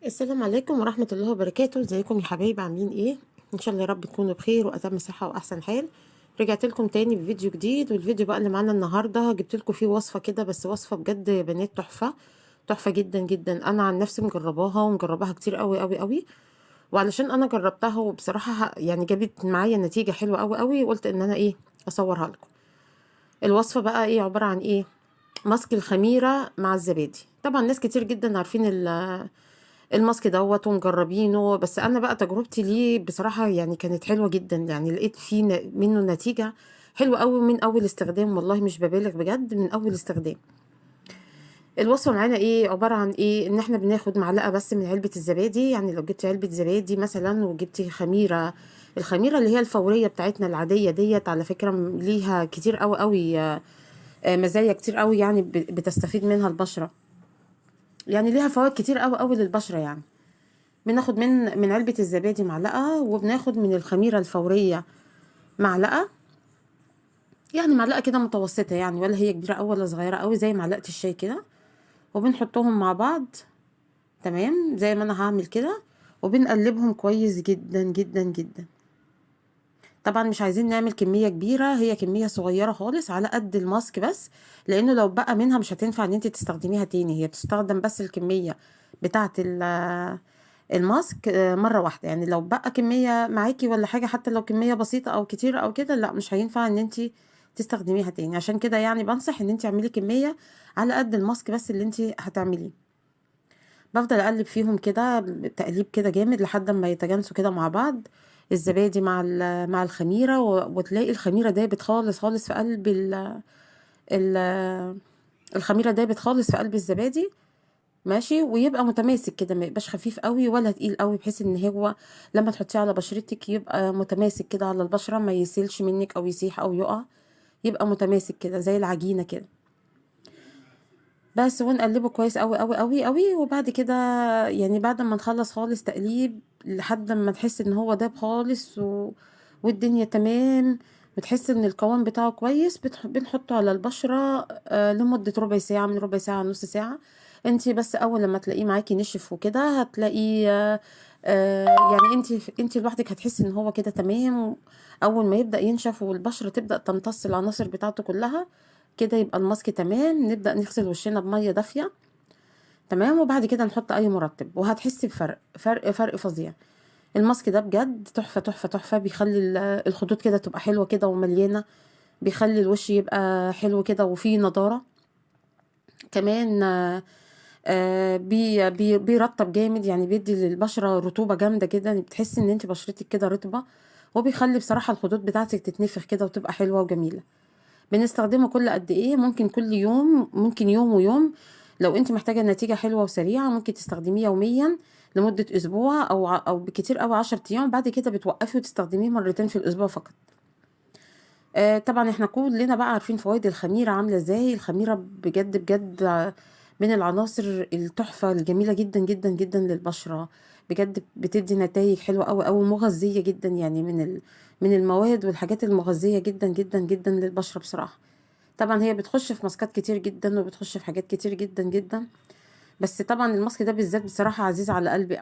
السلام عليكم ورحمة الله وبركاته. ازيكم يا حبايبي؟ عاملين ايه؟ ان شاء الله يا رب تكونوا بخير واتم صحة واحسن حال. رجعت لكم تاني بفيديو جديد، والفيديو بقى اللي معانا النهارده جبت لكم فيه وصفة كده، بس وصفة بجد يا بنات تحفة. تحفة جدا جدا. انا عن نفسي مجرباها ومجرباها كتير قوي قوي قوي، وعلشان انا جربتها وبصراحة يعني جابت معايا نتيجة حلوة قوي قوي، قلت ان انا ايه اصورها لكم. الوصفة بقى ايه؟ عبارة عن ايه؟ ماسك الخميرة مع الزبادي. طبعا ناس كتير جدا عارفين الماسك دوت ومجربينه، بس انا بقى تجربتي ليه بصراحة يعني كانت حلوة جدا، يعني لقيت فيه منه نتيجة حلوة قوي من اول استخدام، والله مش ببالغ بجد، من اول استخدام. الوصفة معانا ايه؟ عبارة عن ايه؟ ان احنا بناخد معلقة بس من علبة الزبادي. يعني لو جبتي علبة زبادي مثلا وجبتي خميرة، الخميرة اللي هي الفورية بتاعتنا العادية ديت، على فكرة ليها كتير قوي قوي مزايا كتير قوي، يعني بتستفيد منها البشرة. يعني ليها فوائد كتير قوي قوي للبشرة يعني. بناخد من علبة الزبادي معلقة، وبناخد من الخميرة الفورية معلقة. يعني معلقة كده متوسطة، يعني ولا هي كبيرة أو ولا صغيرة أوي، زي معلقة الشاي كده. وبنحطهم مع بعض، تمام زي ما أنا هعمل كده. وبنقلبهم كويس جدا جدا جدا. طبعا مش عايزين نعمل كمية كبيرة، هي كمية صغيرة خالص على قد الماسك بس، لأنه لو بقى منها مش هتنفع ان انت تستخدميها تاني. هي بتستخدم بس الكمية بتاعة الماسك مرة واحدة. يعني لو بقى كمية معاكي ولا حاجة، حتى لو كمية بسيطة او كتير او كده، لا مش هينفع ان انت تستخدميها تاني. عشان كده يعني بنصح ان انت اعملي كمية على قد الماسك بس اللي انت هتعمليه. بفضل اقلب فيهم كده تقليب كده جامد لحد ما يتجانسوا كده مع بعض، الزبادي مع الخميره، وتلاقي الخميره دابت خالص خالص في قلب ال الخميره دابت خالص في قلب الزبادي. ماشي، ويبقى متماسك كده، ما يبقاش خفيف قوي ولا تقيل قوي، بحيث ان هو لما تحطيه على بشرتك يبقى متماسك كده على البشره، ما يسيلش منك او يسيح او يقع. يبقى متماسك كده زي العجينه كده بس. ونقلبه كويس قوي قوي قوي قوي. وبعد كده يعني بعد ما نخلص خالص تقليب لحد ما نحس ان هو داب خالص والدنيا تمام، بتحس ان القوام بتاعه كويس، بنحطه على البشرة لمدة ربع ساعة، من ربع ساعة نص ساعة. انتي بس اول لما تلاقيه معاكي نشف وكده هتلاقيه يعني انتي لوحدك هتحسي ان هو كده تمام. اول ما يبدأ ينشف والبشرة تبدأ تمتص العناصر بتاعته كلها كده، يبقى الماسك تمام. نبدأ نغسل وشنا بمية دافية، تمام. وبعد كده نحط اي مرطب، وهتحسي بفرق، فرق فظيع. الماسك ده بجد تحفة تحفة تحفة. بيخلي الخدود كده تبقى حلوة كده ومليانة، بيخلي الوش يبقى حلو كده وفيه نضارة كمان. بيرطب جامد، يعني بيدي للبشرة رطوبة جامدة كده، بتحسي ان انت بشرتك كده رطبة. وبيخلي بصراحة الخدود بتاعتك تتنفخ كده وتبقى حلوة وجميلة. بنستخدمه كل قد ايه؟ ممكن كل يوم، ممكن يوم ويوم. لو انت محتاجة نتيجة حلوة وسريعة ممكن تستخدميه يوميا لمدة اسبوع او بكتير قوي 10 ايام. بعد كده بتوقفي وتستخدميه مرتين في الاسبوع فقط. طبعا احنا كلنا بقى عارفين فوائد الخميرة عاملة ازاي. الخميرة بجد بجد من العناصر التحفة الجميلة جدا جدا جدا للبشرة. بجد بتدي نتائج حلوة قوي قوي، مغذية جدا، يعني من المواد والحاجات المغذية جدا جدا جدا للبشرة بصراحة. طبعا هي بتخش في ماسكات كتير جدا، وبتخش في حاجات كتير جدا جدا، بس طبعا الماسك ده بالذات بصراحة عزيز على قلبي.